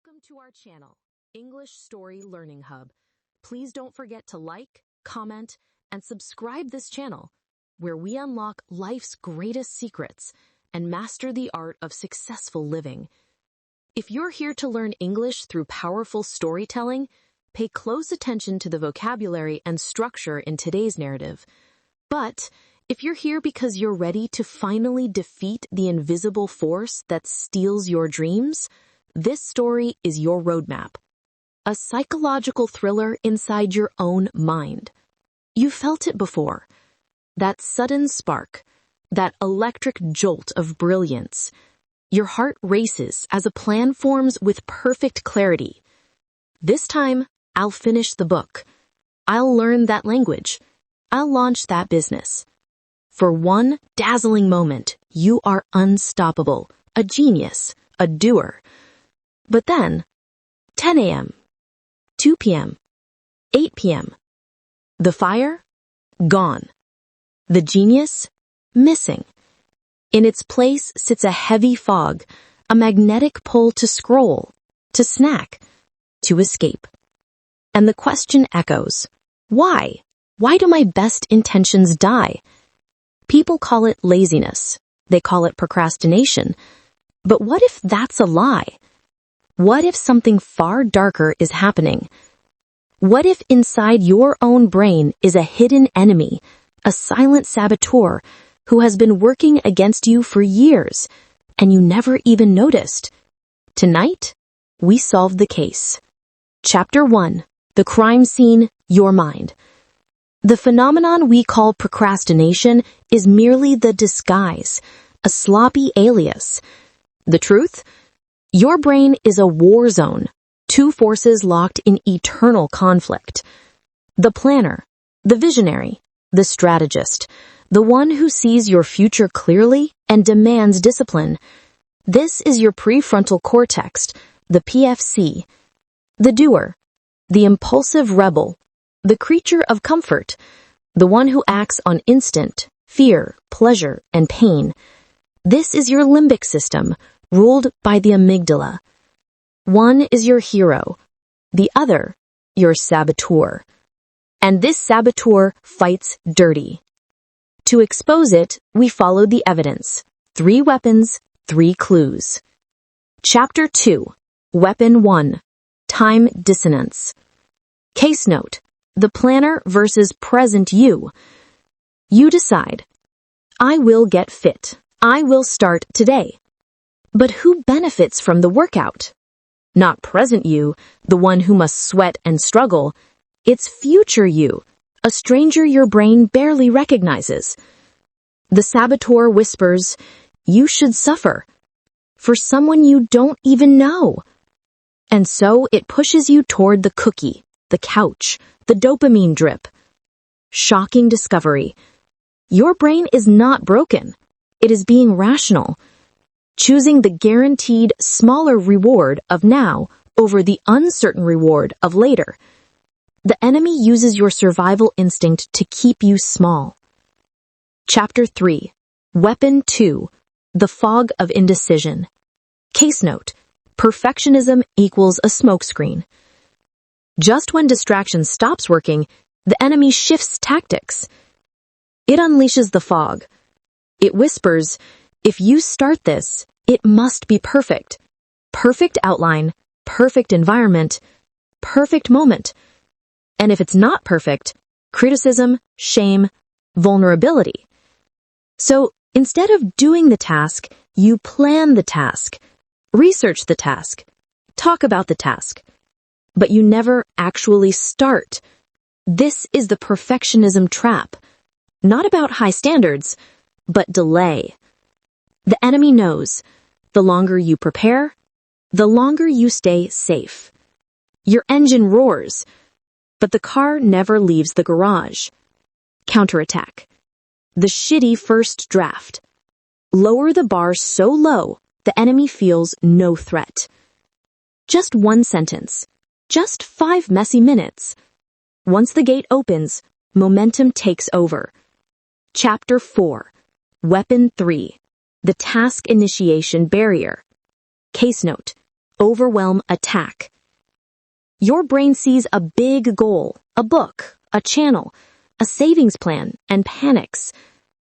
Welcome to our channel, English Story Learning Hub. Please don't forget to like, comment, and subscribe this channel, where we unlock life's greatest secrets and master the art of successful living. If you're here to learn English through powerful storytelling, pay close attention to the vocabulary and structure in today's narrative. But if you're here because you're ready to finally defeat the invisible force that steals your dreams, this story is your roadmap. A psychological thriller inside your own mind. You felt it before. That sudden spark, that electric jolt of brilliance. Your heart races as a plan forms with perfect clarity. This time, I'll finish the book. I'll learn that language. I'll launch that business. For one dazzling moment, you are unstoppable, a genius, a doer. But then, 10 a.m., 2 p.m., 8 p.m., the fire? Gone. The genius? Missing. In its place sits a heavy fog, a magnetic pull to scroll, to snack, to escape. And the question echoes, why? Why do my best intentions die? People call it laziness. They call it procrastination. But what if that's a lie? What if something far darker is happening? What if inside your own brain is a hidden enemy, a silent saboteur who has been working against you for years, and you never even noticed? Tonight, we solve the case. Chapter 1. The crime scene, your mind. The phenomenon we call procrastination is merely the disguise, a sloppy alias. The truth? Your brain is a war zone, two forces locked in eternal conflict. The planner, the visionary, the strategist, the one who sees your future clearly and demands discipline. This is your prefrontal cortex, the PFC. The doer, the impulsive rebel, the creature of comfort, the one who acts on instinct, fear, pleasure, and pain. This is your limbic system, ruled by the amygdala. One is your hero, the other, your saboteur. And this saboteur fights dirty. To expose it, we follow the evidence. 3 weapons, 3 clues. Chapter 2. Weapon 1. Time dissonance. Case note. The planner versus present you. You decide. I will get fit. I will start today. But who benefits from the workout? Not present you, the one who must sweat and struggle. It's future you, a stranger your brain barely recognizes. The saboteur whispers, you should suffer, for someone you don't even know. And so it pushes you toward the cookie, the couch, the dopamine drip. Shocking discovery. Your brain is not broken. It is being rational. Choosing the guaranteed smaller reward of now over the uncertain reward of later. The enemy uses your survival instinct to keep you small. Chapter 3. Weapon 2. The fog of indecision. Case note. Perfectionism equals a smokescreen. Just when distraction stops working, the enemy shifts tactics. It unleashes the fog. It whispers, if you start this, it must be perfect. Perfect outline, perfect environment, perfect moment. And if it's not perfect, criticism, shame, vulnerability. So instead of doing the task, you plan the task, research the task, talk about the task. But you never actually start. This is the perfectionism trap. Not about high standards, but delay. The enemy knows, the longer you prepare, the longer you stay safe. Your engine roars, but the car never leaves the garage. Counterattack. The shitty first draft. Lower the bar so low, the enemy feels no threat. Just one sentence. Just 5 messy minutes. Once the gate opens, momentum takes over. Chapter 4. Weapon 3. The task initiation barrier. Case note. overwhelm attack. Your brain sees a big goal, a book, a channel, a savings plan, and panics.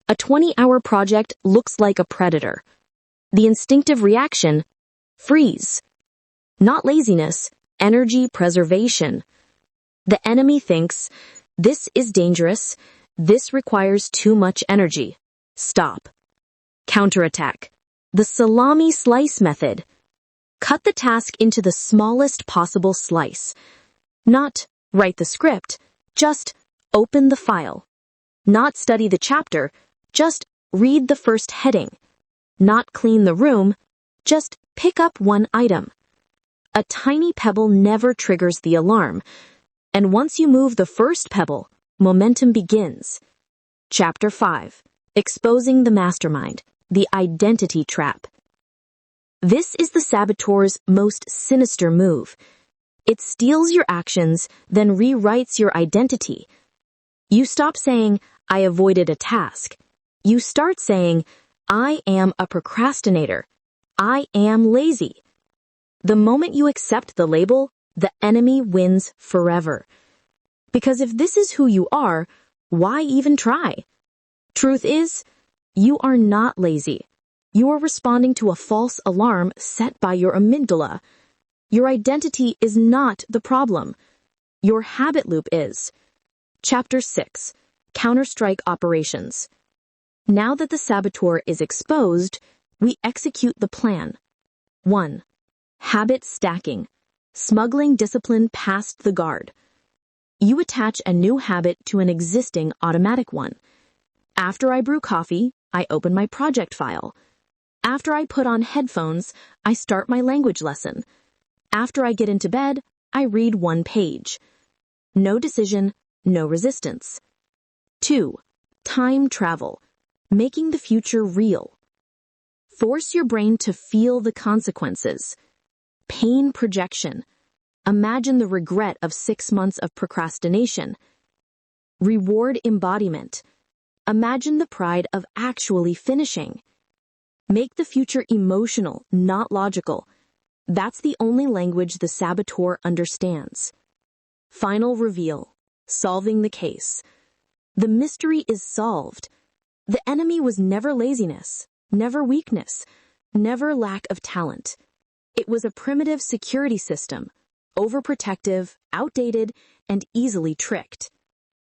A 20-hour project looks like a predator. The instinctive reaction, freeze. Not laziness, energy preservation. The enemy thinks, this is dangerous, this requires too much energy. Stop. Counterattack. The Salami Slice Method. Cut the task into the smallest possible slice. Not write the script, just open the file. Not study the chapter, just read the first heading. Not clean the room, just pick up one item. A tiny pebble never triggers the alarm, and once you move the first pebble, momentum begins. Chapter 5. Exposing the mastermind, the identity trap. This is the saboteur's most sinister move. It steals your actions, then rewrites your identity. You stop saying, I avoided a task. You start saying, I am a procrastinator. I am lazy. The moment you accept the label, the enemy wins forever. Because if this is who you are, why even try? Truth is, you are not lazy. You are responding to a false alarm set by your amygdala. Your identity is not the problem. Your habit loop is. Chapter 6. Counterstrike Operations. Now that the saboteur is exposed, we execute the plan. 1. Habit stacking. Smuggling discipline past the guard. You attach a new habit to an existing automatic one. After I brew coffee, I open my project file. After I put on headphones, I start my language lesson. After I get into bed, I read one page. No decision, no resistance. 2. Time travel. Making the future real. Force your brain to feel the consequences. Pain projection. Imagine the regret of 6 months of procrastination. Reward embodiment. Imagine the pride of actually finishing. Make the future emotional, not logical. That's the only language the saboteur understands. Final reveal. Solving the case. The mystery is solved. The enemy was never laziness, never weakness, never lack of talent. It was a primitive security system, overprotective, outdated, and easily tricked.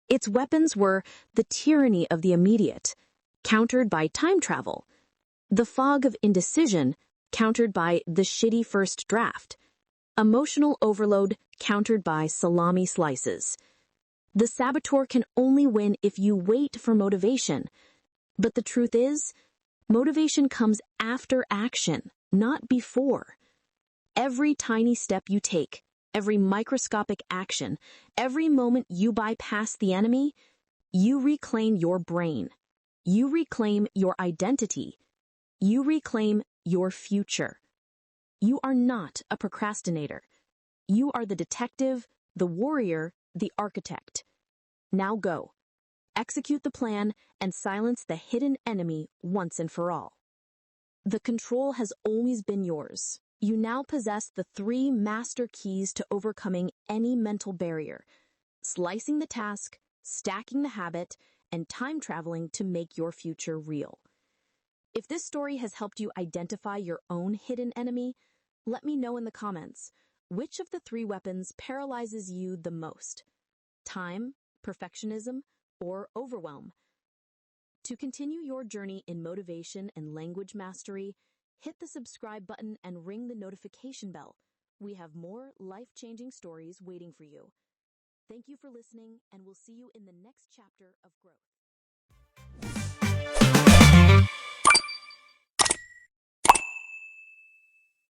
Its weapons were the tyranny of the immediate, countered by time travel, the fog of indecision, countered by the shitty first draft, emotional overload, countered by salami slices. The saboteur can only win if you wait for motivation. But the truth is, motivation comes after action, not before. Every tiny step you take, every microscopic action, every moment you bypass the enemy, you reclaim your brain. You reclaim your identity. You reclaim your future. You are not a procrastinator. You are the detective, the warrior, the architect. Now go. Execute the plan and silence the hidden enemy once and for all. The control has always been yours. You now possess the 3 master keys to overcoming any mental barrier: slicing the task, stacking the habit, and time traveling to make your future real. If this story has helped you identify your own hidden enemy, let me know in the comments. Which of the 3 weapons paralyzes you the most? Time, perfectionism, or overwhelm? To continue your journey in motivation and language mastery, hit the subscribe button and ring the notification bell. We have more life-changing stories waiting for you. Thank you for listening, and we'll see you in the next chapter of growth.